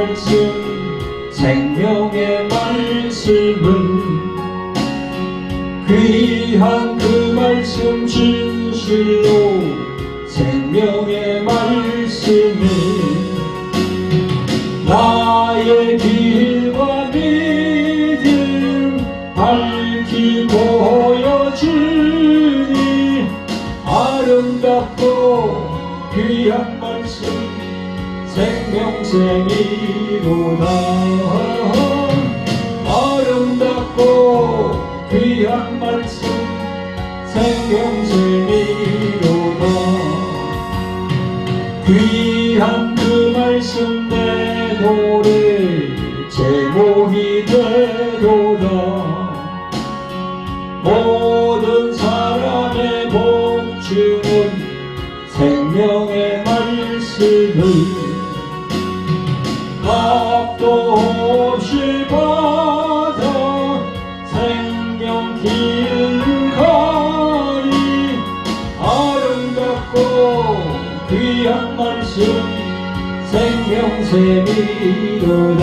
말씀 생명의 말씀은 귀한 그 말씀 진실로 생명의 말씀이 나의 길과 믿음 밝히 보여주니 아름답고 귀한 말씀 생명샘이로다. 아름답고 귀한 말씀 생명샘이로다. 귀한 그 말씀 내 노래 제목이 되도다. 모든 사람의 복주는 생명의 말씀을 값도 없이 받아 생명 길 가니 아름답고 귀한 말씀 생명샘이로다.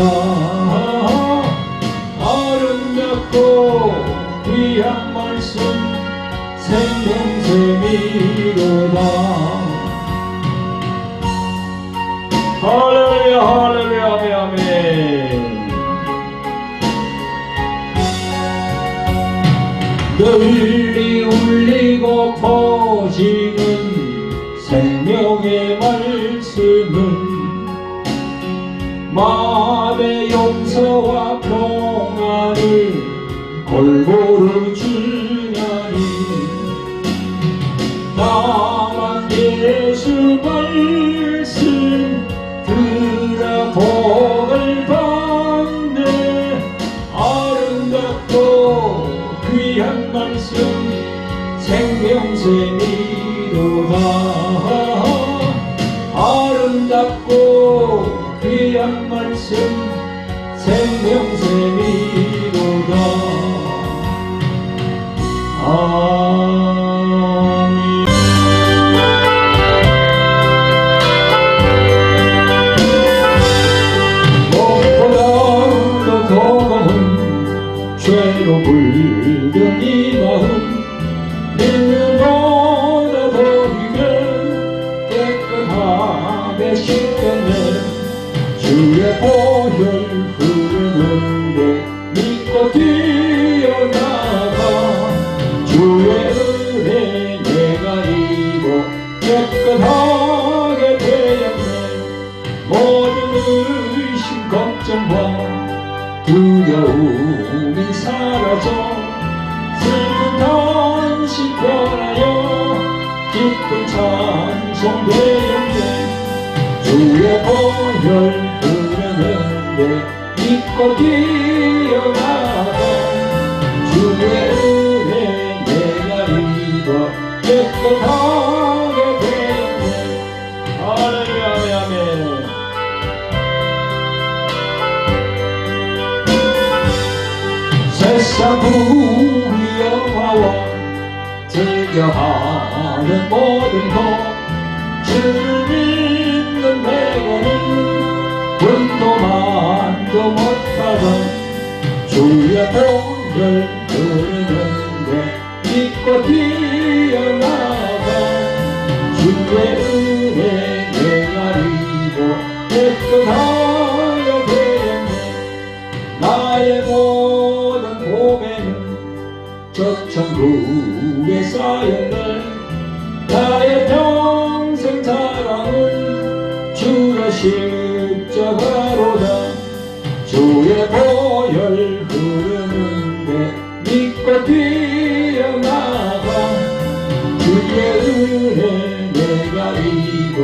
아름답고 귀한 말씀 생명샘이로다. 할렐루야 할렐루야 아멘. 널리 울리고 퍼지는 생명의 말씀은 마음의 용서와 평안을 골고루 주냐니 나만 예수 말씀 들어 복을 받네. 아름답고 귀한 말씀 생명샘이로다. 아름답고 귀한 말씀 생명샘이로다. 아멘. 무엇보다도 더 많은 죄로 물든 이 마음 믿음보다 더디게 깨끗하게 씻겼네. 주의 보혈 흐르는데 믿고 뛰어나가 주의 은혜 내가 입어 깨끗하게 되었네. 모든 의심 걱정과 두려움이 사라져 슬픈 탄식 변하여 기쁜 찬송 되었네. 주의 보혈 흐르는데 믿고 뛰어나가 주의 은혜 내가 입어 깨끗하게 되었네. 할렐루야 아멘. 세상 우리 여호와와 즐겨하는 모든 것 주를 믿는 내게는 분도 만도 못하던 주의 보혈 흐르는데 믿고 뛰어나가 주의 은혜 내가 입어 깨끗하게 되었네. 나의 모든 고백은 저 천국에 쌓였네. 나의 평생 사랑은 주의 십자가로다. 주의 보혈 흐르는데 믿고 뛰어나가 주의 은혜 내가 입어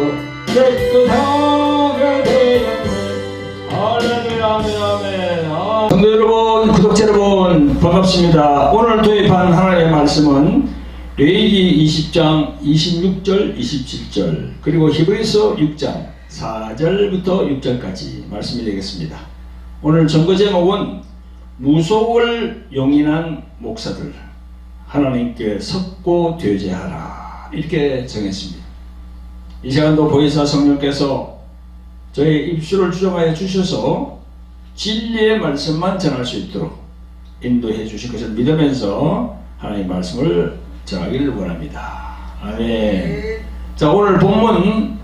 깨끗하게 되었네. 할렐루야 아멘 아멘. 성도 여러분 구독자 여러분 반갑습니다. 오늘 도입한 하나님의 말씀은 레위기 20장 26절 27절 그리고 히브리서 6장 4절부터 6절까지 말씀이 되겠습니다. 오늘 전거 제목은 무속을 용인한 목사들 하나님께 섰고 되제하라 이렇게 정했습니다. 이 시간도 보혜사 성령께서 저의 입술을 주정하여 주셔서 진리의 말씀만 전할 수 있도록 인도해 주실 것을 믿으면서 하나님의 말씀을 전하기를 원합니다. 아멘. 자, 오늘 본문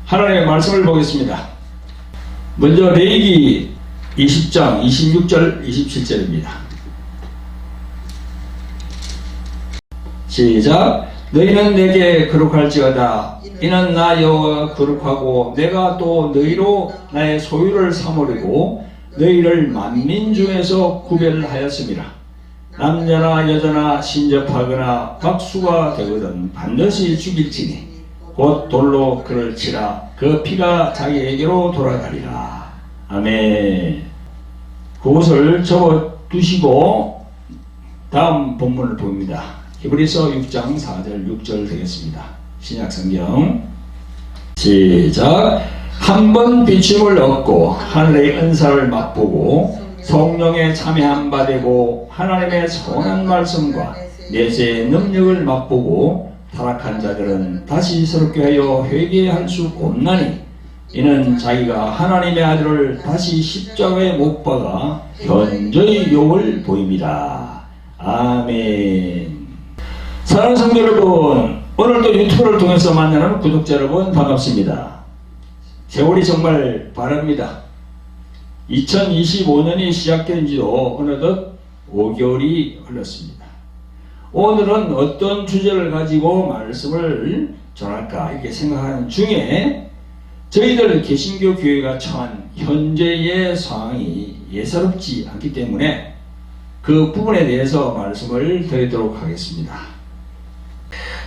하나님의 말씀을 보겠습니다. 먼저 레위기 20장 26절 27절입니다. 시작. 너희는 내게 거룩할지어다. 이는 나 여호와가 거룩하고 내가 또 너희로 나의 소유를 삼으려고 너희를 만민 중에서 구별하였음이라. 남자나 여자나 신접하거나 박수가 되거든 반드시 죽일지니 곧 돌로 그를 치라. 그 피가 자기에게로 돌아가리라. 아멘. 그것을 적어두시고 다음 본문을 봅니다. 히브리서 6장 4절 6절 되겠습니다. 신약성경 시작. 한 번 비춤을 얻고 하늘의 은사를 맛보고 성령에 참여한 바 되고 하나님의 선한 말씀과 내세의 능력을 맛보고 타락한 자들은 다시 새롭게 하여 회개할 수 없나니 이는 자기가 하나님의 아들을 다시 십자가에 못 박아 현저히 욕을 보입니다. 아멘. 사랑하는 성도 여러분, 오늘도 유튜브를 통해서 만나는 구독자 여러분 반갑습니다. 세월이 정말 빠릅니다. 2025년이 시작된 지도 어느덧 5개월이 흘렀습니다. 오늘은 어떤 주제를 가지고 말씀을 전할까 이렇게 생각하는 중에 저희들 개신교 교회가 처한 현재의 상황이 예사롭지 않기 때문에 그 부분에 대해서 말씀을 드리도록 하겠습니다.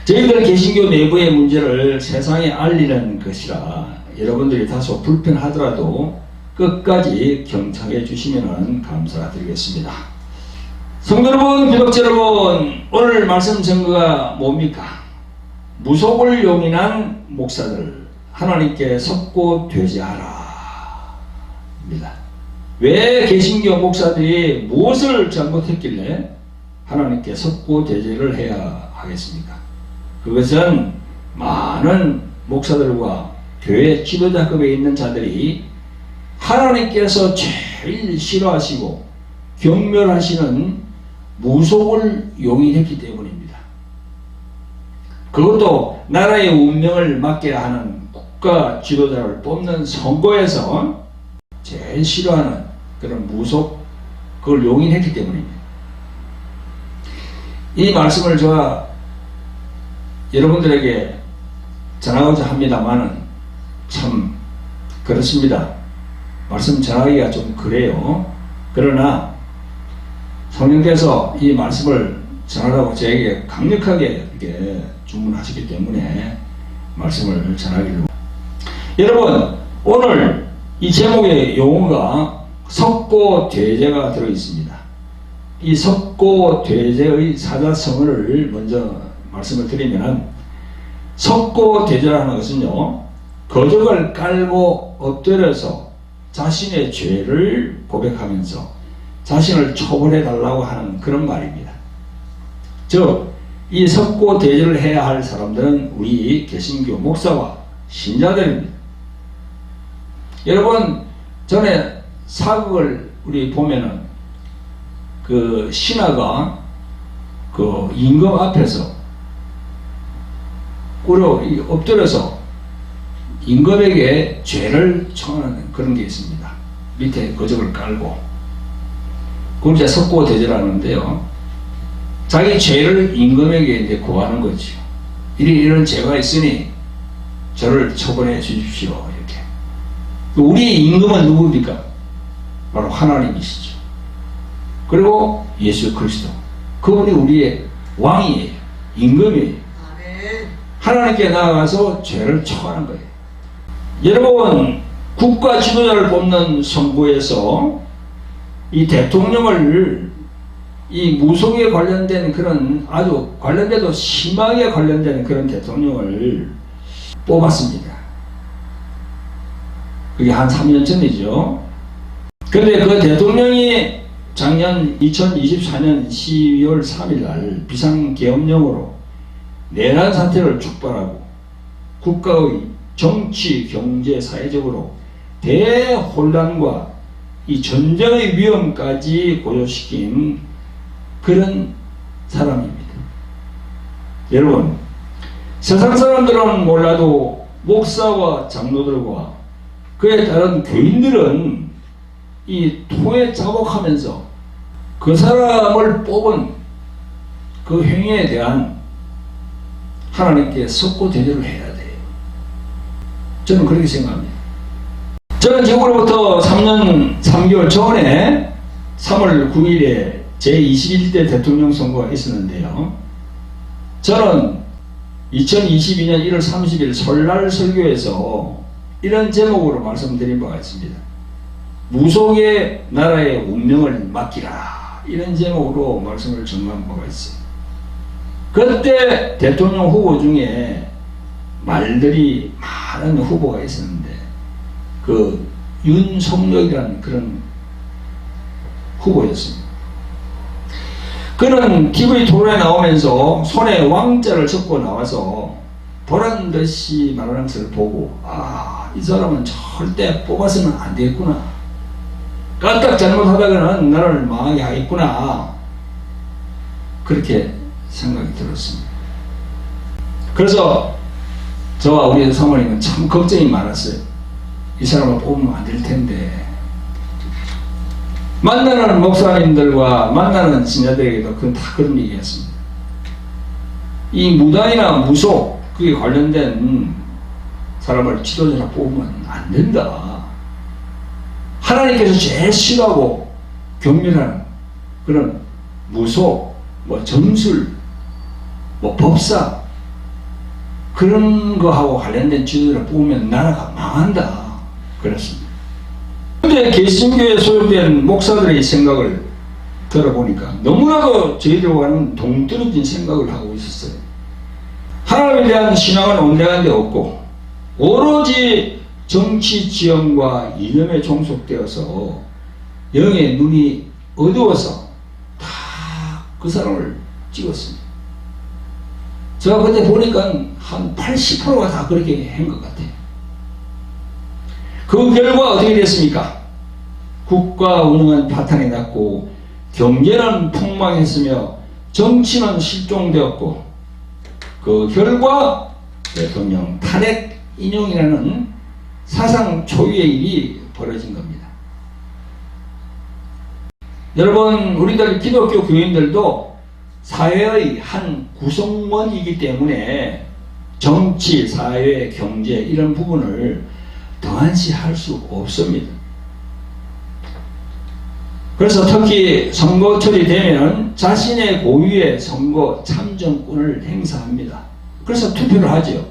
저희들 개신교 내부의 문제를 세상에 알리는 것이라 여러분들이 다소 불편하더라도 끝까지 경청해 주시면 감사드리겠습니다. 성도 여러분, 구독자 여러분, 오늘 말씀 증거가 뭡니까? 무속을 용인한 목사들 하나님께 섰고 되지하라 입니다. 왜 개신교 목사들이 무엇을 잘못했길래 하나님께 섰고 대제를 해야 하겠습니까? 그것은 많은 목사들과 교회 지도자급에 있는 자들이 하나님께서 제일 싫어하시고 경멸하시는 무속을 용인했기 때문입니다. 그것도 나라의 운명을 맡게 하는 국가 지도자를 뽑는 선거에서 제일 싫어하는 그런 무속, 그걸 용인했기 때문입니다. 이 말씀을 제가 여러분들에게 전하고자 합니다만은 참 그렇습니다. 말씀 전하기가 좀 그래요. 그러나 성령께서 이 말씀을 전하라고 저에게 강력하게 이렇게 주문하시기 때문에 말씀을 전하기로. 여러분, 오늘 이 제목의 용어가 석고대제가 들어있습니다. 이 석고대제의 사자성어를 먼저 말씀을 드리면 석고대제라는 것은요, 거적을 깔고 엎드려서 자신의 죄를 고백하면서 자신을 처벌해 달라고 하는 그런 말입니다. 즉, 이 석고대제를 해야 할 사람들은 우리 개신교 목사와 신자들입니다. 여러분, 전에 사극을 우리 보면은 그 신하가 그 임금 앞에서 엎드려서 임금에게 죄를 청하는 그런 게 있습니다. 밑에 거적을 깔고. 그걸 이제 석고대제라는데요. 자기 죄를 임금에게 이제 고하는 거죠. 이런 죄가 있으니 저를 처벌해 주십시오. 이렇게. 우리 임금은 누굽니까? 바로 하나님이시죠. 그리고 예수 그리스도. 그분이 우리의 왕이에요. 임금이에요. 하나님께 나아가서 죄를 청하는 거예요. 여러분, 국가 지도자를 뽑는 선거에서 이 대통령을 이 무속에 관련된 그런 아주 관련돼도 심하게 관련된 그런 대통령을 뽑았습니다. 그게 한 3년 전이죠. 그런데 그 대통령이 작년 2024년 12월 3일 날 비상계엄령으로 내란 사태를 촉발하고 국가의 정치, 경제, 사회적으로 대혼란과 이 전쟁의 위험까지 고조시킨 그런 사람입니다. 여러분, 세상 사람들은 몰라도 목사와 장로들과 그에 따른 교인들은 이 통에 자복하면서 그 사람을 뽑은 그 행위에 대한 하나님께 석고 대접을 해야 돼요. 저는 그렇게 생각합니다. 저는 지금으로부터 3년 3개월 전에 3월 9일에 제21대 대통령 선거가 있었는데요. 저는 2022년 1월 30일 설날 설교에서 이런 제목으로 말씀드린 바가 있습니다. 무속의 나라의 운명을 맡기라, 이런 제목으로 말씀을 전한 바가 있어요. 그때 대통령 후보 중에 말들이 많은 후보가 있었는데 그 윤석열이라는 그런 후보였습니다. 그는 TV 토론에 나오면서 손에 왕자를 젓고 나와서 보란듯이 말하는 것을 보고, 아, 이 사람은 절대 뽑아서는 안 되겠구나, 까딱 잘못하다가는 나라를 망하게 하겠구나, 그렇게 생각이 들었습니다. 그래서 저와 우리 사모님은 참 걱정이 많았어요. 이 사람을 뽑으면 안 될 텐데. 만나는 목사님들과 만나는 신자들에게도 그건 다 그런 얘기였습니다. 이 무당이나 무속, 그게 관련된 사람을 지도자로 뽑으면 안 된다. 하나님께서 제일 싫어하고 경멸하는 그런 무속, 뭐 점술, 뭐 법사, 그런 거하고 관련된 지도자를 뽑으면 나라가 망한다, 그랬습니다. 그런데 개신교에 소속된 목사들의 생각을 들어보니까 너무나도 저희들과는 동떨어진 생각을 하고 있었어요. 하나님에 대한 신앙은 온당한 데 없고 오로지 정치 지형과 이념에 종속되어서 영의 눈이 어두워서 다 그 사람을 찍었습니다. 제가 그때 보니까 한 80%가 다 그렇게 한 것 같아요. 그 결과 어떻게 됐습니까? 국가 운영은 파탄이 났고 경제는 폭망했으며 정치는 실종되었고 그 결과 대통령 탄핵 인용이라는 사상 초유의 일이 벌어진 겁니다. 여러분, 우리들 기독교 교인들도 사회의 한 구성원이기 때문에 정치, 사회, 경제 이런 부분을 등한시할 수 없습니다. 그래서 특히 선거철이 되면 자신의 고유의 선거 참정권을 행사합니다. 그래서 투표를 하죠.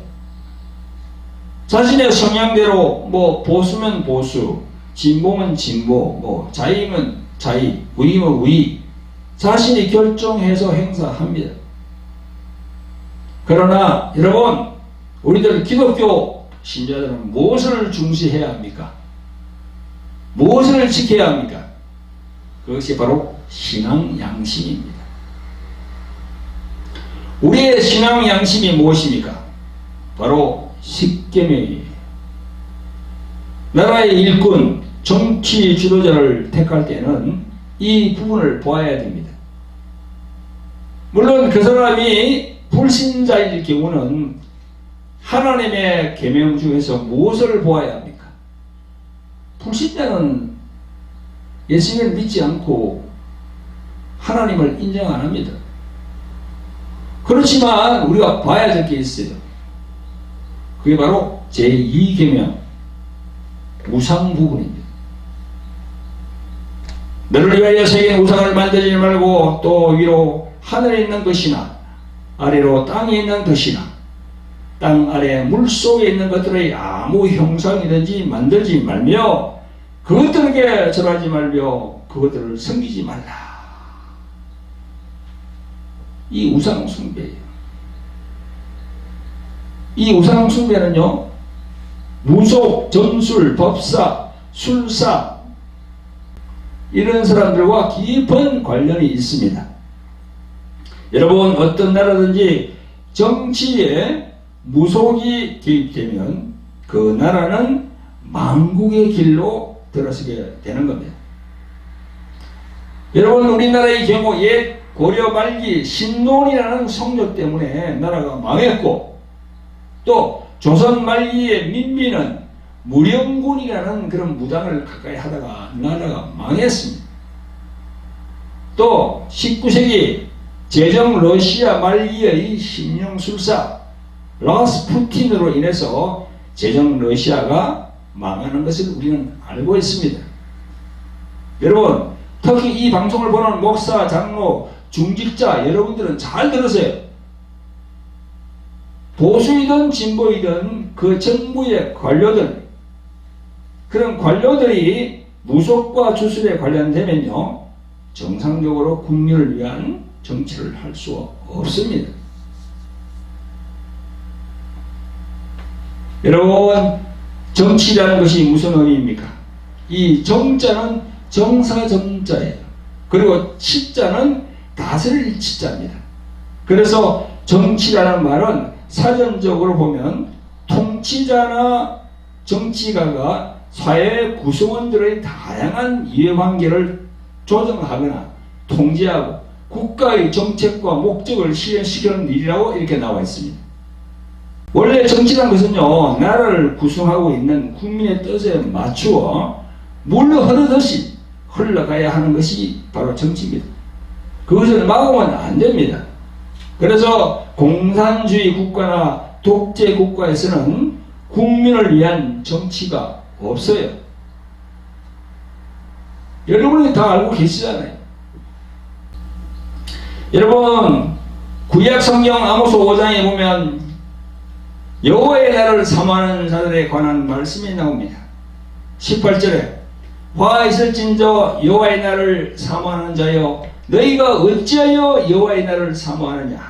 자신의 성향대로 뭐 보수면 보수, 진보면 진보, 뭐 자의면 자의, 우위면 우위, 자신이 결정해서 행사합니다. 그러나 여러분, 우리들 기독교 신자들은 무엇을 중시해야 합니까? 무엇을 지켜야 합니까? 그것이 바로 신앙 양심입니다. 우리의 신앙 양심이 무엇입니까? 바로 십계명이에요. 나라의 일꾼, 정치 지도자를 택할 때는 이 부분을 보아야 됩니다. 물론 그 사람이 불신자일 경우는 하나님의 계명 중에서 무엇을 보아야 합니까? 불신자는 예수님을 믿지 않고 하나님을 인정 안 합니다. 그렇지만 우리가 봐야 될 게 있어요. 그게 바로 제2계명 우상 부분입니다. 너를 위하여 새긴 우상을 만들지 말고 또 위로 하늘에 있는 것이나 아래로 땅에 있는 것이나 땅 아래 물속에 있는 것들의 아무 형상이든지 만들지 말며 그것들에게 절하지 말며 그것들을 섬기지 말라. 이 우상 숭배예요. 이 우상 숭배는요, 무속, 점술, 법사, 술사 이런 사람들과 깊은 관련이 있습니다. 여러분, 어떤 나라든지 정치에 무속이 개입되면 그 나라는 망국의 길로 들어서게 되는 겁니다. 여러분, 우리나라의 경우 옛 고려 말기 신론이라는 성조 때문에 나라가 망했고, 또 조선 말기의 민비는 무령군이라는 그런 무당을 가까이 하다가 나라가 망했습니다. 또 19세기 제정 러시아 말기의 신령술사 라스푸틴으로 인해서 제정 러시아가 망하는 것을 우리는 알고 있습니다. 여러분, 특히 이 방송을 보는 목사, 장로, 중직자 여러분들은 잘 들으세요. 보수이든 진보이든 그 정부의 관료들, 그런 관료들이 무속과 주술에 관련되면요, 정상적으로 국민을 위한 정치를 할 수 없습니다. 여러분, 정치라는 것이 무슨 의미입니까? 이 정자는 정사정자예요. 그리고 치자는 다스릴 치자입니다. 그래서 정치라는 말은 사전적으로 보면 통치자나 정치가가 사회 구성원들의 다양한 이해관계를 조정하거나 통제하고 국가의 정책과 목적을 실현시키는 일이라고 이렇게 나와 있습니다. 원래 정치란 것은요, 나라를 구성하고 있는 국민의 뜻에 맞추어 물 흐르듯이 흘러가야 하는 것이 바로 정치입니다. 그것을 막으면 안 됩니다. 그래서 공산주의 국가나 독재 국가에서는 국민을 위한 정치가 없어요. 여러분이 다 알고 계시잖아요. 여러분, 구약 성경 아모스 5장에 보면 여호와의 날을 사모하는 자들에 관한 말씀이 나옵니다. 18절에 화 있을진저 여호와의 날을 사모하는 자여 너희가 어찌하여 여호와의 날을 사모하느냐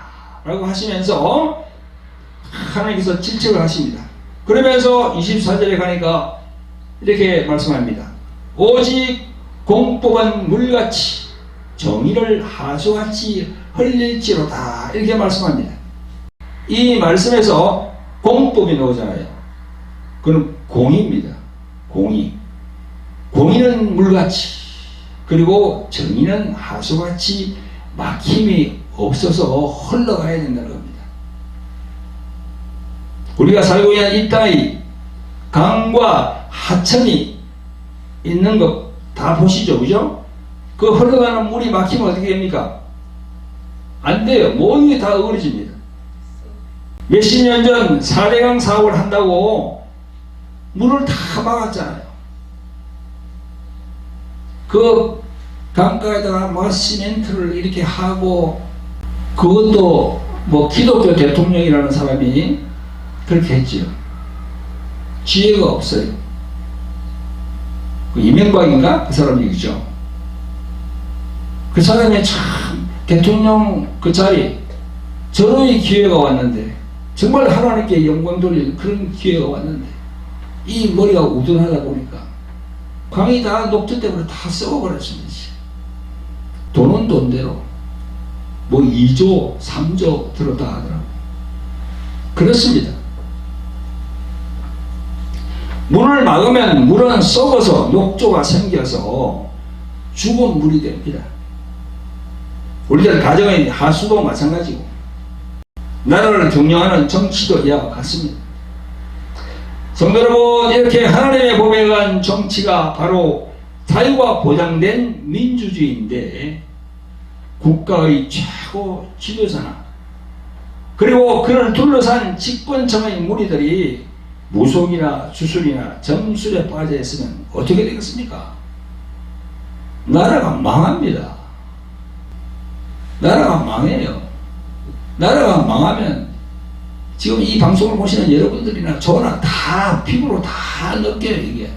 라고 하시면서 하나님께서 질책을 하십니다. 그러면서 24절에 가니까 이렇게 말씀합니다. 오직 공법은 물같이 정의를 하수같이 흘릴지로다, 이렇게 말씀합니다. 이 말씀에서 공법이 나오잖아요. 그건 공의입니다. 공의는 물같이, 그리고 정의는 하수같이 막힘이 없어서 흘러가야 된다는 겁니다. 우리가 살고 있는 이 땅이 강과 하천이 있는 것 다 보시죠, 그죠? 그 흘러가는 물이 막히면 어떻게 됩니까? 안 돼요. 모든 게 다 어그러집니다. 몇십 년 전 4대강 사업을 한다고 물을 다 막았잖아요. 그 강가에다가 뭐 시멘트를 이렇게 하고, 그것도 뭐 기독교 대통령이라는 사람이 그렇게 했지요. 지혜가 없어요. 그 이명박인가? 그 사람 얘기죠. 그 사람이 참 대통령 그 자리, 저런 기회가 왔는데, 정말 하나님께 영광 돌릴 그런 기회가 왔는데, 이 머리가 우둔하다 보니까 강이 다 녹조 때문에 다 썩어버렸습니다. 돈은 돈대로 뭐 2조 3조 들었다 하더라고요. 그렇습니다. 문을 막으면 물은 썩어서 녹조가 생겨서 죽은 물이 됩니다. 우리들 가정의 하수도 마찬가지고, 나라를 경영하는 정치도 이와 같습니다. 성도 여러분, 이렇게 하나님의 법에 의한 정치가 바로 자유가 보장된 민주주의인데, 국가의 최고 지도자나 그리고 그를 둘러싼 집권층의 무리들이 무속이나 주술이나 점술에 빠져 있으면 어떻게 되겠습니까? 나라가 망합니다. 나라가 망해요. 나라가 망하면 지금 이 방송을 보시는 여러분들이나 저나 다 피부로 다 느껴요. 이게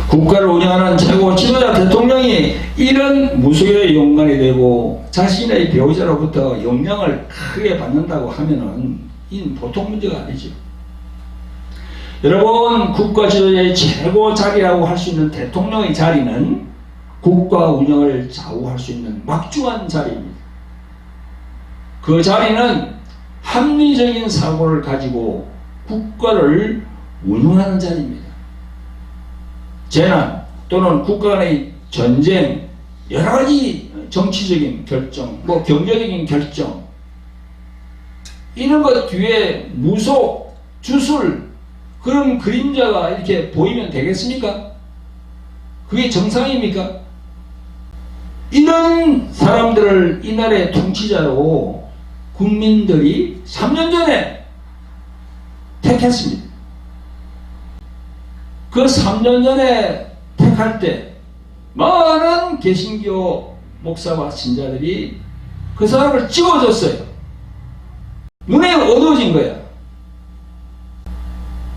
국가를 운영하는 최고 지도자 대통령이 이런 무속에 연관이 되고 자신의 배우자로부터 영향을 크게 받는다고 하면은 이는 보통 문제가 아니죠. 여러분, 국가 지도자의 최고 자리라고 할 수 있는 대통령의 자리는 국가 운영을 좌우할 수 있는 막중한 자리입니다. 그 자리는 합리적인 사고를 가지고 국가를 운영하는 자리입니다. 재난 또는 국가 간의 전쟁, 여러 가지 정치적인 결정, 뭐 경제적인 결정, 이런 것 뒤에 무속, 주술, 그런 그림자가 이렇게 보이면 되겠습니까? 그게 정상입니까? 이런 사람들을 이 나라의 통치자로 국민들이 3년 전에 택했습니다. 그 3년 전에 택할 때 많은 개신교 목사와 신자들이 그 사람을 찍어줬어요. 눈에 어두워진 거야.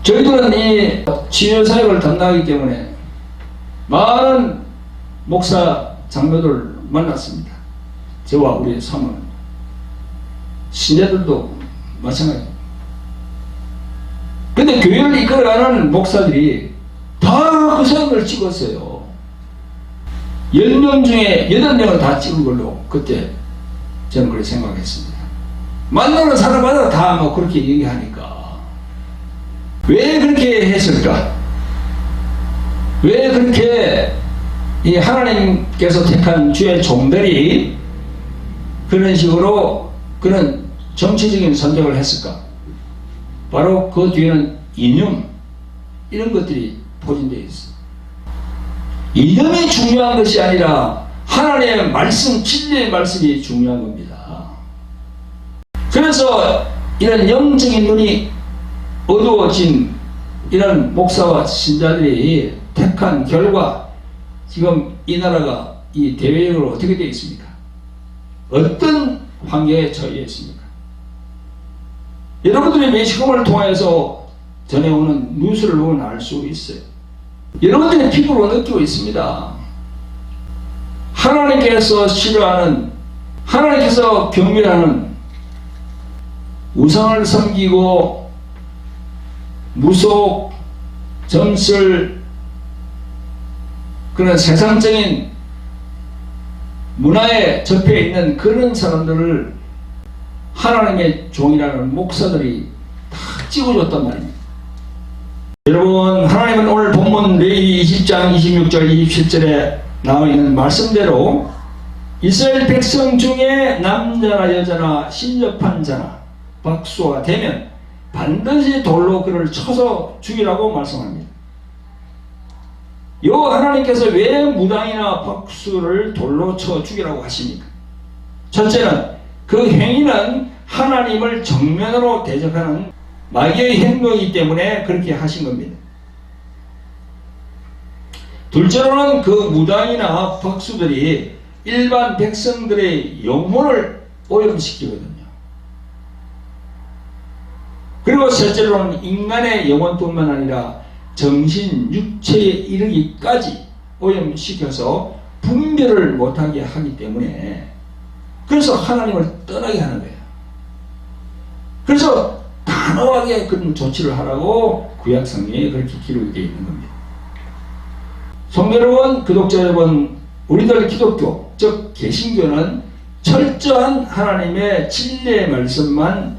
저희들은 이 치유사역을 담당하기 때문에 많은 목사 장로들을 만났습니다. 저와 우리 사모님, 신자들도 마찬가지입니다. 근데 교회를 이끌어가는 목사들이 다 그 사람을 찍었어요. 10명 중에 8명을 다 찍은 걸로 그때 저는 그렇게 생각했습니다. 만나는 사람마다 다 뭐 그렇게 얘기하니까 왜 그렇게 했을까? 왜 그렇게 이 하나님께서 택한 주의 종들이 그런 식으로 그런 정치적인 선택을 했을까? 바로 그 뒤에는 이념, 이런 것들이 포진되어 있어. 이념이 중요한 것이 아니라 하나님의 말씀, 진리의 말씀이 중요한 겁니다. 그래서 이런 영적인 눈이 어두워진 이런 목사와 신자들이 택한 결과 지금 이 나라가 이 대외적으로 어떻게 되어 있습니까? 어떤 환경에 처해 있습니까? 여러분들이 매시컴을 통해서 전해오는 뉴스를 보면 알 수 있어요. 여러분들의 피부로 느끼고 있습니다. 하나님께서 싫어하는, 하나님께서 경멸하는 우상을 섬기고 무속, 점술, 그런 세상적인 문화에 접해 있는 그런 사람들을 하나님의 종이라는 목사들이 다 찍어줬단 말입니다. 여러분, 하나님은 오늘 본문 레위기 20장 26절 27절에 나와 있는 말씀대로 이스라엘 백성 중에 남자나 여자나 신접한 자나 박수가 되면 반드시 돌로 그를 쳐서 죽이라고 말씀합니다. 요 하나님께서 왜 무당이나 박수를 돌로 쳐 죽이라고 하십니까? 첫째는 그 행위는 하나님을 정면으로 대적하는 마귀의 행동이기 때문에 그렇게 하신 겁니다. 둘째로는 그 무당이나 박수들이 일반 백성들의 영혼을 오염시키거든요. 그리고 셋째로는 인간의 영혼뿐만 아니라 정신, 육체에 이르기까지 오염시켜서 분별을 못하게 하기 때문에 그래서 하나님을 떠나게 하는 거예요. 그래서 단호하게 그런 조치를 하라고 구약성경에 그렇게 기록이 되어 있는 겁니다. 성도 여러분, 구독자 여러분, 우리들 기독교, 즉 개신교는 철저한 하나님의 진리의 말씀만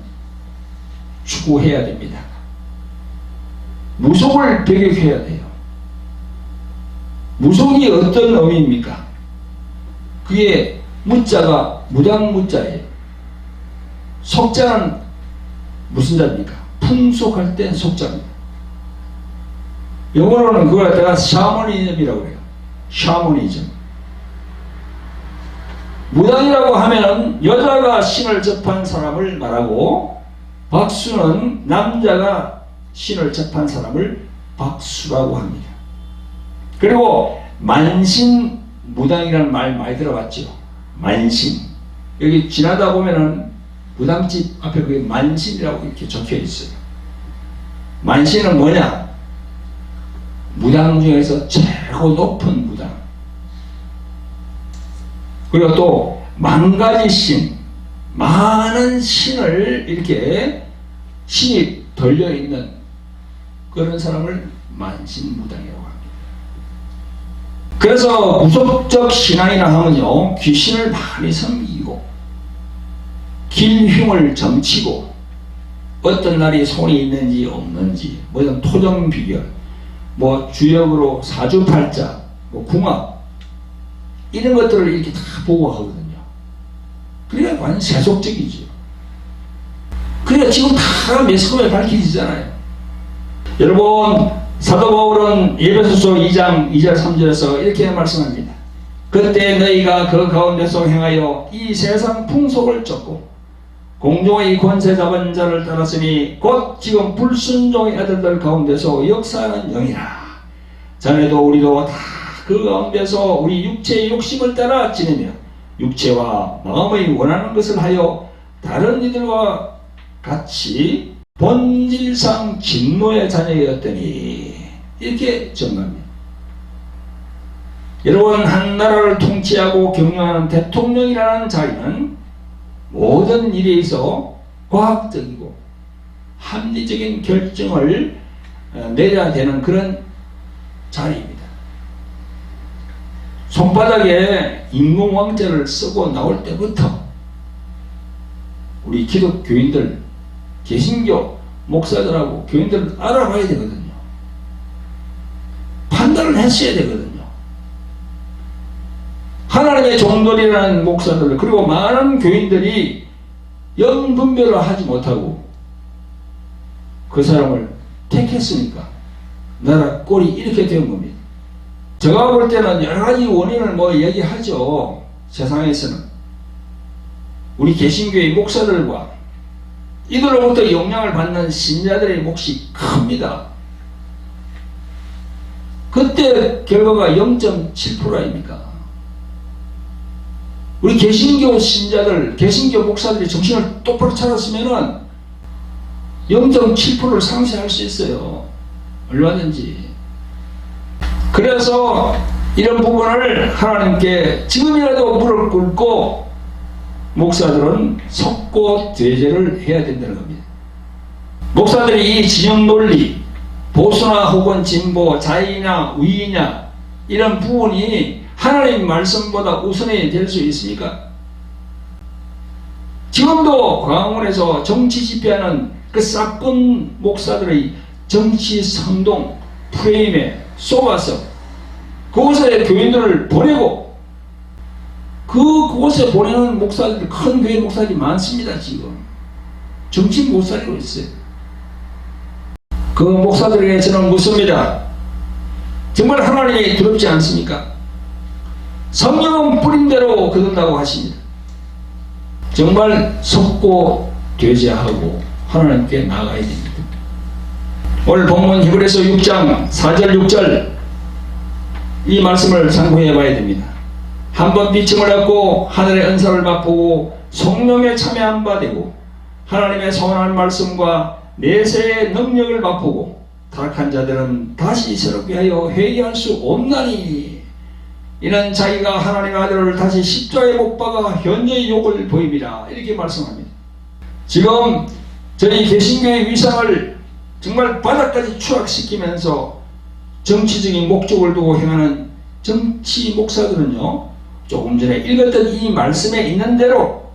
추구해야 됩니다. 무속을 배격해야 돼요. 무속이 어떤 의미입니까? 그게 무자가 무당 무자예요. 속자는 무슨 자입니까? 풍속할 땐 속자입니다. 영어로는 그걸 갖다가 샤머니즘이라고 그래요. 샤머니즘. 무당이라고 하면 여자가 신을 접한 사람을 말하고, 박수는 남자가 신을 접한 사람을 박수라고 합니다. 그리고 만신 무당이라는 말 많이 들어봤죠? 만신. 여기 지나다 보면은 무당집 앞에 그게 만신이라고 이렇게 적혀 있어요. 만신은 뭐냐? 무당 중에서 최고 높은 무당. 그리고 또 만 가지 신, 많은 신을 이렇게 신이 들려있는 그런 사람을 만신무당이라고 합니다. 그래서 무속적 신앙이라 하면요, 귀신을 많이 섬기고 긴 흉을 점치고 어떤 날이 손이 있는지 없는지, 뭐 이런 토정 비결, 뭐 주역으로 사주팔자, 뭐 궁합 이런 것들을 이렇게 다 보고 하거든요. 그래야 완전 세속적이죠. 그래야 지금 다 매스컴에 밝혀지잖아요. 여러분, 사도 바울은 에베소서 2장 2절 3절에서 이렇게 말씀합니다. 그때 너희가 그 가운데서 행하여 이 세상 풍속을 쫓고 공중의 권세 잡은 자를 따랐으니 곧 지금 불순종의 아들들 가운데서 역사하는 영이라. 자네도 우리도 다 그 가운데서 우리 육체의 욕심을 따라 지내며 육체와 마음의 원하는 것을 하여 다른 이들과 같이 본질상 진노의 자녀였더니 이렇게 정합니다. 여러분, 한 나라를 통치하고 경영하는 대통령이라는 자리는 모든 일에 있어 과학적이고 합리적인 결정을 내려야 되는 그런 자리입니다. 손바닥에 임금왕자를 쓰고 나올 때부터 우리 기독교인들, 개신교 목사들하고 교인들을 알아봐야 되거든요. 판단을 했어야 되거든요. 하나님의 종들이라는 목사들, 그리고 많은 교인들이 영분별을 하지 못하고 그 사람을 택했으니까 나라 꼴이 이렇게 된 겁니다. 제가 볼 때는 여러 가지 원인을 뭐 얘기하죠. 세상에서는 우리 개신교의 목사들과 이들로부터 영향을 받는 신자들의 몫이 큽니다. 그때 결과가 0.7%입니까? 우리 개신교 신자들, 개신교 목사들이 정신을 똑바로 차렸으면은 0.7%를 상쇄할 수 있어요. 얼마든지. 그래서 이런 부분을 하나님께 지금이라도 무릎을 꿇고 목사들은 속고죄죄를 해야 된다는 겁니다. 목사들이 이 진영 논리, 보수나 혹은 진보, 자의나 우의냐 이런 부분이 하나님 말씀보다 우선이 될 수 있습니까? 지금도 광화문에서 정치 집회하는 그 싹군 목사들의 정치 선동 프레임에 속아서 그곳에 교인들을 보내고 그곳에 보내는 목사들이, 큰 교회 목사들이 많습니다. 지금 정치 목사리로 있어요. 그 목사들에게 저는 묻습니다. 정말 하나님이 두렵지 않습니까? 성령은 뿌린 대로 거둔다고 하십니다. 정말 속고죄죄하고 하나님께 나아가야 됩니다. 오늘 본문 히브리서 6장 4절 6절 이 말씀을 참고해 봐야 됩니다. 한번 비침을 얻고 하늘의 은사를 맛보고 성령에 참여한 바 되고 하나님의 선한 말씀과 내세의 능력을 맛보고 타락한 자들은 다시 새롭게 하여 회개할 수 없나니 이는 자기가 하나님의 아들을 다시 십자가에 못 박아 현재의 욕을 보입니다. 이렇게 말씀합니다. 지금 저희 개신교의 위상을 정말 바닥까지 추락시키면서 정치적인 목적을 두고 행하는 정치 목사들은요, 조금 전에 읽었던 이 말씀에 있는 대로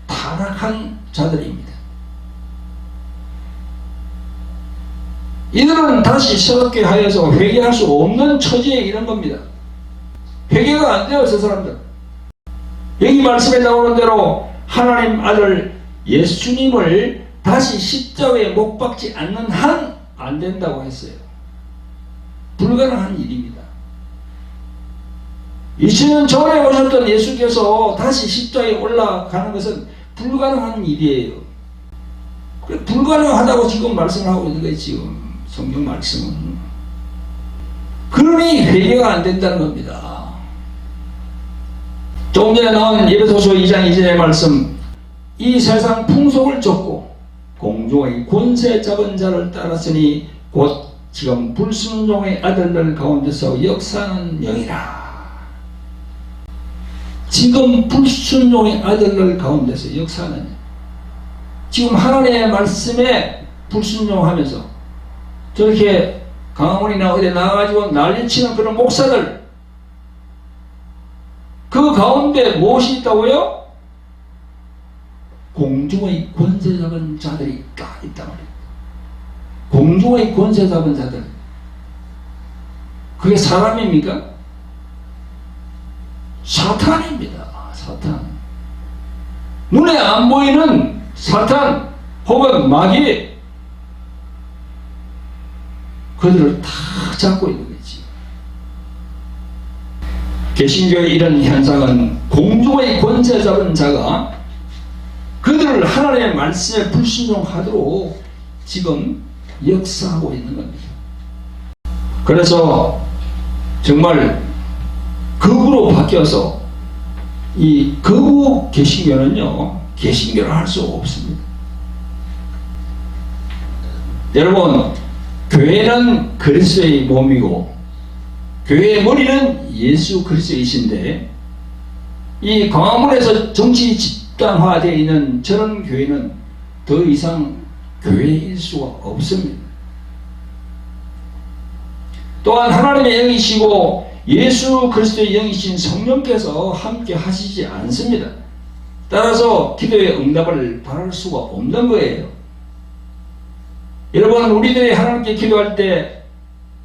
타락한 자들입니다. 이들은 다시 새롭게 하여서 회개할 수 없는 처지에 이른 겁니다. 회개가 안 돼요, 저 사람들. 여기 말씀에 나오는 대로 하나님 아들 예수님을 다시 십자가에 못 박지 않는 한 안 된다고 했어요. 불가능한 일입니다. 2000년 전에 오셨던 예수께서 다시 십자가에 올라가는 것은 불가능한 일이에요. 불가능하다고 지금 말씀하고 있는 거예요. 지금 성경 말씀은. 그러니 회개가 안 된다는 겁니다. 조금 전에 나온 에베소서 2장 2절의 말씀, 이 세상 풍속을 쫓고 공중의 권세 잡은 자를 따랐으니 곧 지금 불순종의 아들들 가운데서 역사하는 영이라. 지금 불순종의 아들들 가운데서 역사하는 영. 지금 하나님의 말씀에 불순종하면서 저렇게 강화문이나 어디 나가가지고 난리치는 그런 목사들, 그 가운데 무엇이 있다고요? 공중의 권세 잡은 자들이 있단 말이에요. 공중의 권세 잡은 자들. 그게 사람입니까? 사탄입니다. 사탄. 눈에 안 보이는 사탄 혹은 마귀, 그들을 다 잡고 있는 거지. 개신교의 이런 현상은 공중의 권세 잡은 자가 그들을 하나님의 말씀에 불순종하도록 지금 역사하고 있는 겁니다. 그래서 정말 극으로 바뀌어서 이 극우 개신교는요, 개신교를 할 수 없습니다. 여러분, 교회는 그리스도의 몸이고 교회의 머리는 예수 그리스도이신데, 이 광화문에서 정치 집단화되어 있는 저런 교회는 더 이상 교회일 수가 없습니다. 또한 하나님의 영이시고 예수 그리스도의 영이신 성령께서 함께 하시지 않습니다. 따라서 기도의 응답을 바랄 수가 없는 거예요. 여러분, 우리들이 하나님께 기도할 때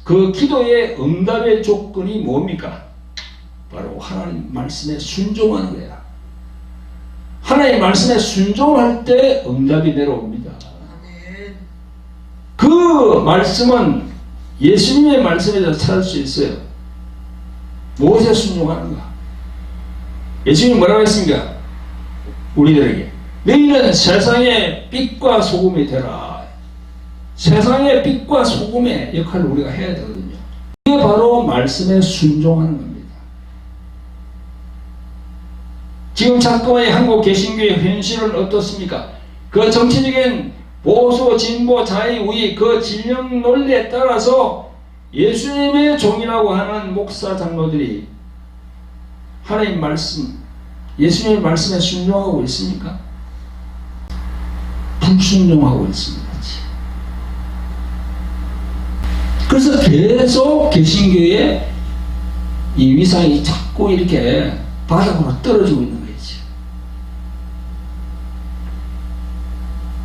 그 기도의 응답의 조건이 뭡니까? 바로 하나님 말씀에 순종하는 거야. 하나님 말씀에 순종할 때 응답이 내려옵니다. 그 말씀은 예수님의 말씀에서 찾을 수 있어요. 무엇에 순종하는가? 예수님이 뭐라고 했습니까? 우리들에게 너희는 세상의 빛과 소금이 되라. 세상의 빛과 소금의 역할을 우리가 해야 되거든요. 이게 바로 말씀에 순종하는 겁니다. 지금 잠깐의 한국 개신교의 현실은 어떻습니까? 그 정치적인 보수, 진보, 자유, 우위, 그 진영 논리에 따라서 예수님의 종이라고 하는 목사 장로들이 하나님 말씀, 예수님의 말씀에 순종하고 있습니까? 불순종하고 있습니다. 그래서 계속 개신교의 이 위상이 자꾸 이렇게 바닥으로 떨어지고 있는 거지.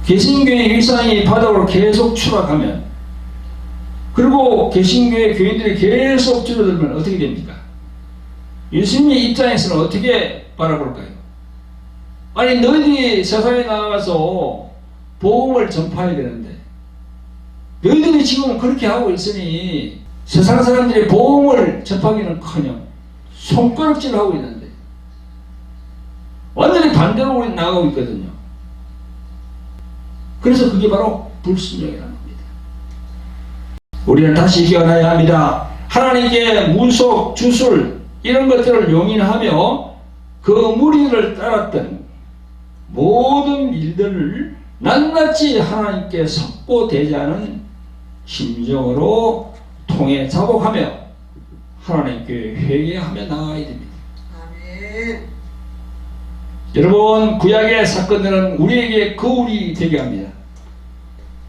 개신교의 위상이 바닥으로 계속 추락하면, 그리고 개신교의 교인들이 계속 줄어들면 어떻게 됩니까? 예수님의 입장에서는 어떻게 바라볼까요? 아니, 너희들이 세상에 나가서 복음을 전파해야 되는데 너희들이 지금 그렇게 하고 있으니 세상 사람들이 복음을 접하기는커녕 손가락질을 하고 있는데 완전히 반대로 우리 나가고 있거든요. 그래서 그게 바로 불순종이라는 겁니다. 우리는 다시 기억해야 합니다. 하나님께 문속, 주술 이런 것들을 용인하며 그 무리를 따랐던 모든 일들을 낱낱이 하나님께 속고대자하는 심정으로 통해 자복하며 하나님께 회개하며 나아가야 됩니다. 아멘. 여러분, 구약의 사건들은 우리에게 거울이 되게 합니다.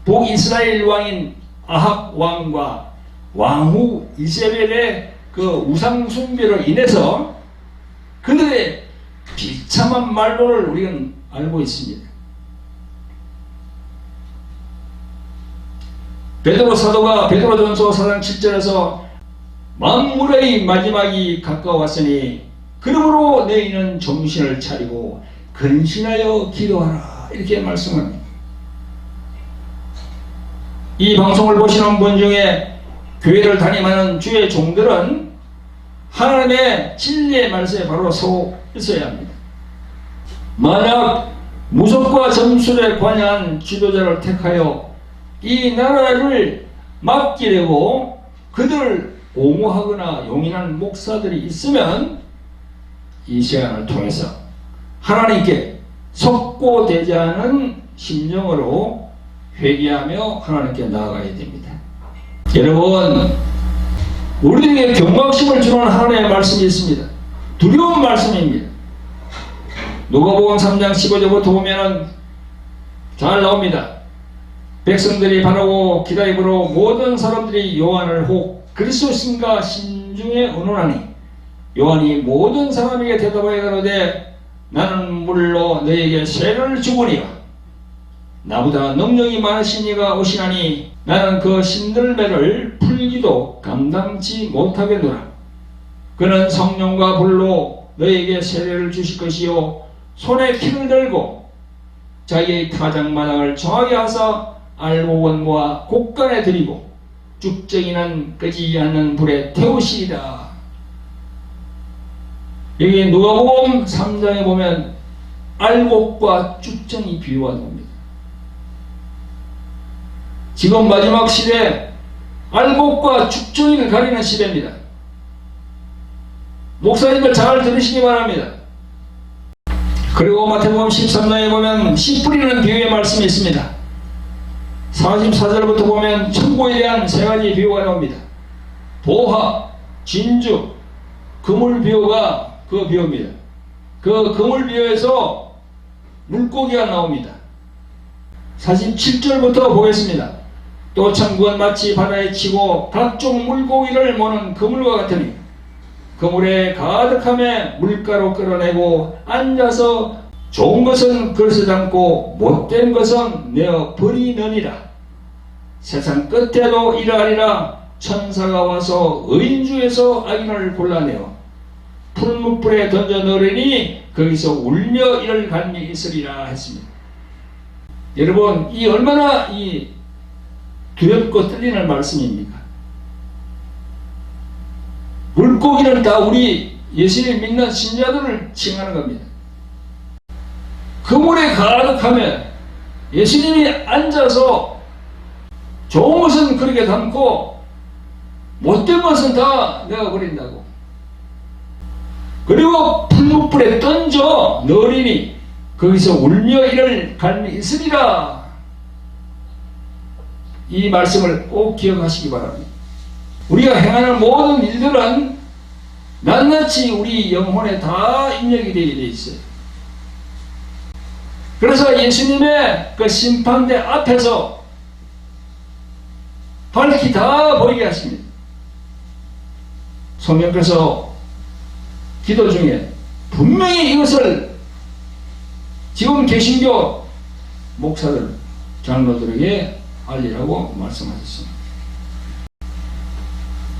북이스라엘 왕인 아합 왕과 왕후 이세벨의 그 우상 숭배로 인해서 그들의 비참한 말로를 우리는 알고 있습니다. 베드로 사도가 베드로전서 4장 7절에서 만물의 마지막이 가까웠으니 그러므로 너희는 정신을 차리고 근신하여 기도하라, 이렇게 말씀합니다. 이 방송을 보시는 분 중에 교회를 담임하는 주의 종들은 하나님의 진리의 말씀에 바로 서 있어야 합니다. 만약 무속과 점술에 관여한 지도자를 택하여 이 나라를 맡기려고 그들을 옹호하거나 용인하는 목사들이 있으면 이 시간을 통해서 하나님께 속고되지 않은 심정으로 회개하며 하나님께 나아가야 됩니다. 여러분, 우리에게 경각심을 주는 하나님의 말씀이 있습니다. 두려운 말씀입니다. 누가복음 3장 15절부터 보면은 잘 나옵니다. 백성들이 바라고 기다림으로 모든 사람들이 요한을 혹 그리스도신가 신중에 의논하니 요한이 모든 사람에게 대답하여 가로되 나는 물로 너에게 세를 주거니와 나보다 능력이 많으신 이가 오시나니 나는 그 신들매를 풀기 줄기도 감당치 못하겠노라. 그는 성령과 불로 너에게 세례를 주실 것이요 손에 키를 들고 자기의 타작마당을 정하게 하사 알곡원과 곡간에 들이고 쭉정이는 끄지 않는 불에 태우시리라. 여기 누가복음 3장에 보면 알곡과 쭉정이 비유가 나옵니다. 지금 마지막 시대 알곡과 쭉정이를 가리는 시대입니다. 목사님들 잘 들으시기 바랍니다. 그리고 마태복음 13장에 보면 씨 뿌리는 비유의 말씀이 있습니다. 44절부터 보면 천국에 대한 세 가지 비유가 나옵니다. 보화, 진주, 그물 비유가 그 비유입니다. 그 그물 비유에서 물고기가 나옵니다. 47절부터 보겠습니다. 또 천국은 마치 바다에 치고 각종 물고기를 모는 그물과 같으니 그물에 가득함에 물가로 끌어내고 앉아서 좋은 것은 그릇에 담고 못된 것은 내어 버리느니라. 세상 끝에도 이러하리라. 천사가 와서 의인 중에서 악인을 골라내어 풀무불에 던져 넣으리니 거기서 울며 이를 갈미 있으리라 했습니다. 여러분, 이 얼마나 이 두렵고 떨리는 말씀입니까? 물고기는 다 우리 예수님 믿는 신자들을 칭하는 겁니다. 그물에 가득하면 예수님이 앉아서 좋은 것은 그렇게 담고 못된 것은 다 내가 버린다고. 그리고 풀무불에 던져 넣으리니 거기서 울며 이를 갈미 있으리라. 이 말씀을 꼭 기억하시기 바랍니다. 우리가 행하는 모든 일들은 낱낱이 우리 영혼에 다 입력이 되게 돼 있어요. 그래서 예수님의 그 심판대 앞에서 밝히 다 보이게 하십니다. 성령께서 기도 중에 분명히 이것을 지금 개신교 목사들, 장로들에게 알리라고 말씀하셨습니다.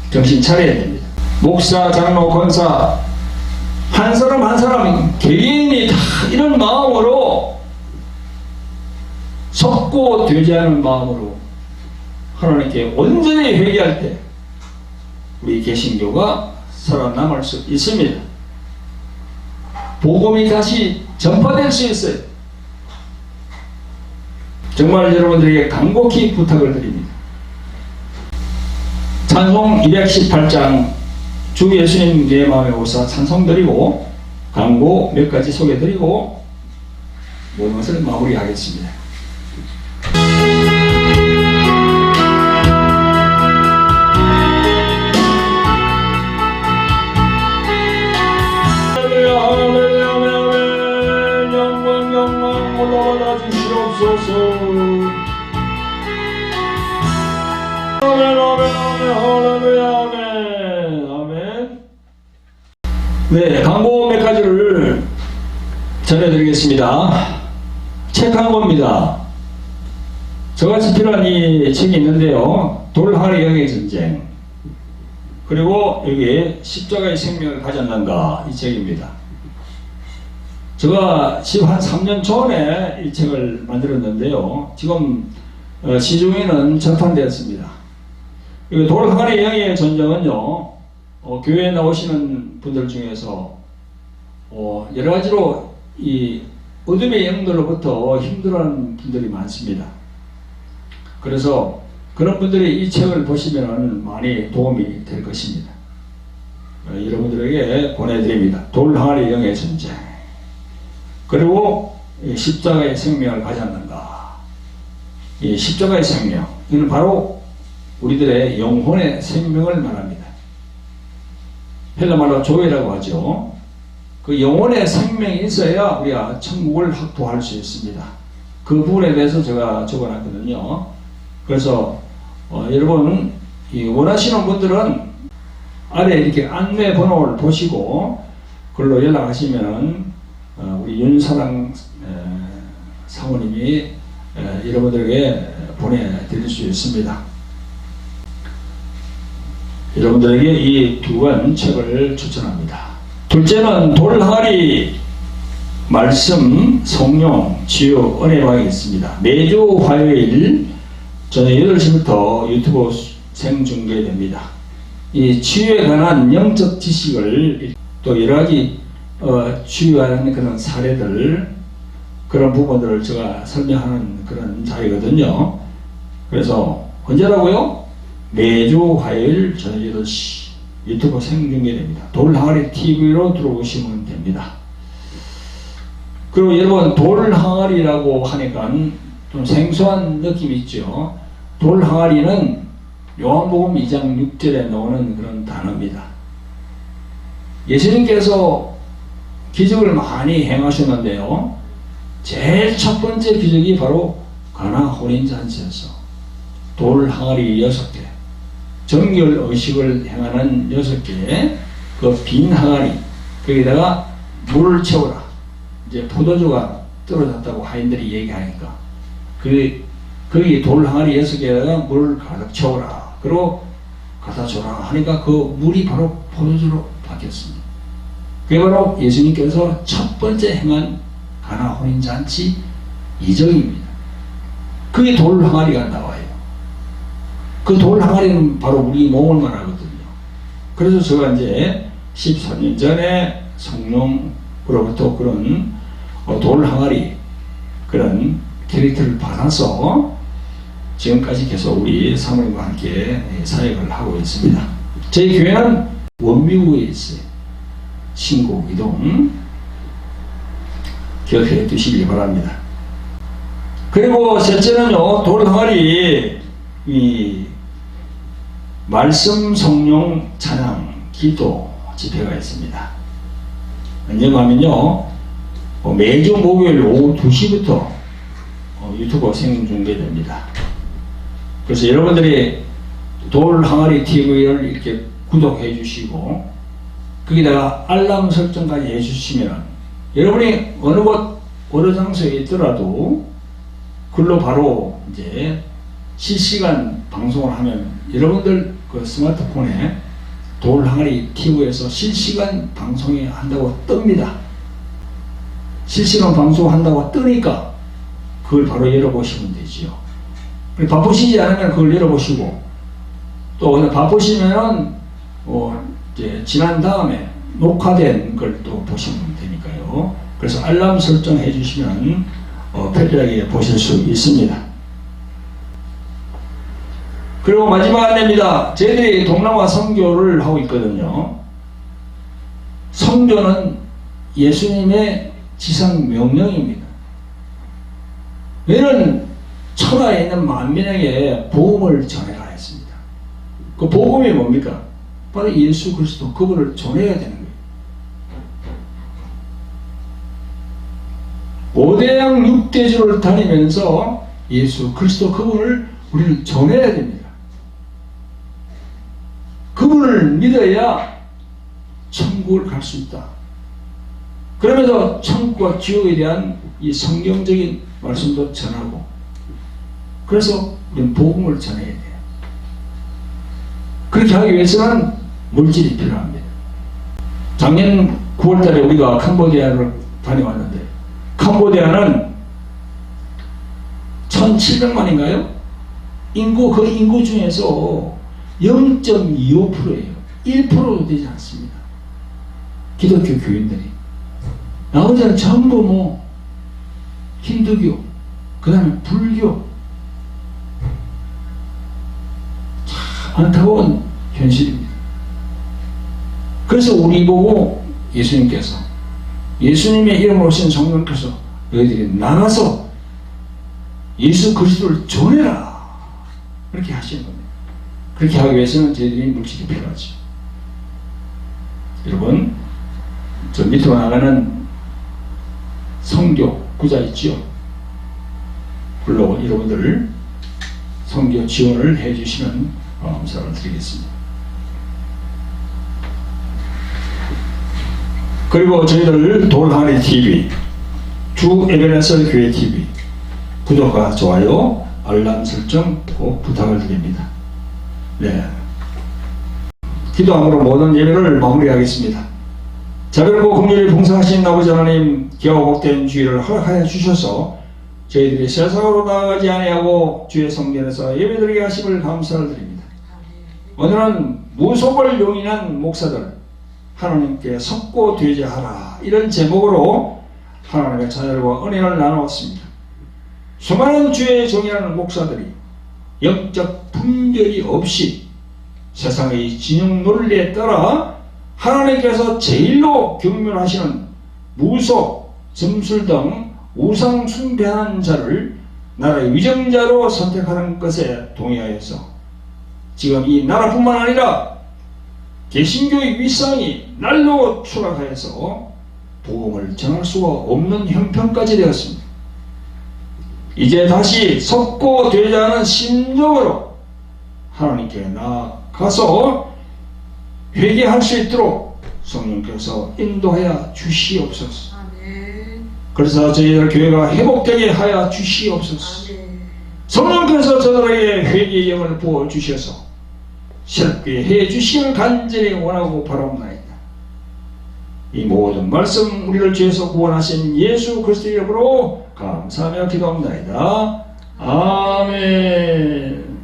정신 차려야 됩니다. 목사, 장로, 권사 한 사람 한 사람 개인이 다 이런 마음으로 속고 되지 않은 마음으로 하나님께 온전히 회개할 때 우리 개신교가 살아남을 수 있습니다. 복음이 다시 전파될 수 있어요. 정말 여러분들에게 간곡히 부탁을 드립니다. 찬송 218장 주 예수님 내 마음에 오사 찬송 드리고 광고 몇 가지 소개 드리고 모든 것을 마무리하겠습니다. 영광 올라와 주시옵소서. 아멘. 네, 광고 몇 가지를 전해드리겠습니다. 책 광고입니다. 저같이 필요한 이 책이 있는데요. 돌하리 영의 전쟁, 그리고 여기 십자가의 생명을 가졌는가, 이 책입니다. 제가 지금 한 3년 전에 이 책을 만들었는데요. 지금 시중에는 전판되었습니다. 돌하리 영의 전쟁은요, 교회에 나오시는 분들 중에서 여러 가지로 이 어둠의 영들로부터 힘들어하는 분들이 많습니다. 그래서 그런 분들이 이 책을 보시면 많이 도움이 될 것입니다. 여러분들에게 보내드립니다. 돌하리 영의 전쟁, 그리고 십자가의 생명을 가졌는가. 이 십자가의 생명, 이는 바로 우리들의 영혼의 생명을 말합니다. 헬라말로 조회라고 하죠. 그 영혼의 생명이 있어야 우리가 천국을 확보할 수 있습니다. 그 부분에 대해서 제가 적어놨거든요. 그래서 여러분 원하시는 분들은 아래 이렇게 안내 번호를 보시고 그걸로 연락하시면 우리 윤사랑 사모님이 여러분들에게 보내드릴 수 있습니다. 여러분들에게 이 두 권 책을 추천합니다. 둘째는 돌항아리 말씀, 성령, 치유, 은혜방이 있습니다. 매주 화요일 저녁 8시부터 유튜브 생중계됩니다. 이 치유에 관한 영적 지식을 또 여러가지 치유하는 그런 사례들, 그런 부분들을 제가 설명하는 그런 자리거든요. 그래서 언제라고요? 매주 화요일 저녁 8시 유튜브 생중계됩니다. 돌항아리 TV로 들어오시면 됩니다. 그리고 여러분, 돌항아리라고 하니까 좀 생소한 느낌이 있죠. 돌항아리는 요한복음 2장 6절에 나오는 그런 단어입니다. 예수님께서 기적을 많이 행하셨는데요, 제일 첫 번째 기적이 바로 가나 혼인잔치에서 돌항아리 6개, 정결 의식을 행하는 6개, 그 빈 항아리, 거기다가 물을 채워라. 이제 포도주가 떨어졌다고 하인들이 얘기하니까 거기 돌항아리 6개에다가 물을 가득 채워라. 그리고 갖다 줘라 하니까 그 물이 바로 포도주로 바뀌었습니다. 그게 바로 예수님께서 첫 번째 행한 가나 혼인잔치 이적입니다. 그게 돌항아리가 나와요. 그 돌항아리는 바로 우리 몸을 말하거든요. 그래서 제가 이제 14년 전에 성령으로부터 그런 돌항아리 그런 캐릭터를 받아서 지금까지 계속 우리 사모님과 함께 사역을 하고 있습니다. 저희 교회는 원미구에 있어요. 신곡 이동 기억해 두시기 바랍니다. 그리고 셋째는요, 돌항아리 이 말씀, 성령, 찬양, 기도 집회가 있습니다. 언제가 하면요, 매주 목요일 오후 2시부터 유튜브 생중계됩니다. 그래서 여러분들이 돌항아리 TV를 이렇게 구독해 주시고 거기다가 알람 설정까지 해 주시면 여러분이 어느 곳 어느 장소에 있더라도 글로 바로 이제 실시간 방송을 하면 여러분들 그 스마트폰에 돌항아리 TV에서 실시간 방송이 한다고 뜹니다. 실시간 방송한다고 뜨니까 그걸 바로 열어보시면 되지요. 바쁘시지 않으면 그걸 열어보시고, 또 오늘 바쁘시면은 이제 지난 다음에 녹화된 걸 또 보시면 되니까요. 그래서 알람 설정해 주시면 편리하게 보실 수 있습니다. 그리고 마지막 안내입니다. 저희들이 동남아 선교를 하고 있거든요. 선교는 예수님의 지상 명령입니다. 얘는 천하에 있는 만민에게 복음을 전해라 했습니다. 그 복음이 뭡니까? 바로 예수 그리스도, 그분을 전해야 되는 거예요. 오대양 6대주를 다니면서 예수 그리스도 그분을 우리는 전해야 됩니다. 그분을 믿어야 천국을 갈 수 있다. 그러면서 천국과 지옥에 대한 이 성경적인 말씀도 전하고, 그래서 우리는 복음을 전해야 돼요. 그렇게 하기 위해서는 물질이 필요합니다. 작년 9월달에 우리가 캄보디아를 다녀왔는데, 캄보디아는 1700만인가요? 그 인구 중에서 0.25%예요. 1%도 되지 않습니다. 기독교 교인들이. 나머지는 전부 힌두교, 그 다음에 불교. 참 안타까운 현실입니다. 그래서 우리 보고 예수님의 이름으로 오신 성령께서 너희들이 나가서 예수 그리스도를 전해라, 그렇게 하시는 겁니다. 그렇게 하기 위해서는 저희들이 물질이 필요하죠. 여러분, 저 밑으로 나가는 선교 구자 있죠? 불러 여러분들 선교 지원을 해주시면 감사를 드리겠습니다. 그리고 저희들 돌항아리 TV, 주 에베네셀 교회 TV 구독과 좋아요, 알람 설정 꼭 부탁을 드립니다. 네. 기도함으로 모든 예배를 마무리하겠습니다. 자비롭고 긍휼히 봉사하신 아버지 하나님, 기와 복된 주의를 허락하여 주셔서 저희들이 세상으로 나아가지 아니하고 주의 성전에서 예배드리게 하심을 감사를 드립니다. 오늘은 무속을 용인한 목사들 하나님께 석고되게 하라, 이런 제목으로 하나님의 자녀들과 은혜를 나누었습니다. 수많은 주의 종이라는 목사들이 영적 분별이 없이 세상의 진영 논리에 따라 하나님께서 제일로 경멸하시는 무속, 점술 등 우상 숭배하는 자를 나라의 위정자로 선택하는 것에 동의하여서 지금 이 나라뿐만 아니라 개신교의 위상이 날로 추락하여서 복음을 전할 수가 없는 형편까지 되었습니다. 이제 다시 석고되지 않은 심정으로 하나님께 나아가서 회개할 수 있도록 성령께서 인도하여 주시옵소서. 그래서 저희들 교회가 회복되게 하여 주시옵소서. 성령께서 저들에게 회개의 영을 부어주셔서 새롭게 해주시길 간절히 원하고 바라옵나이다. 이 모든 말씀 우리를 죄에서 구원하신 예수 그리스도의 이름으로 감사하며 기도합나이다. 아멘.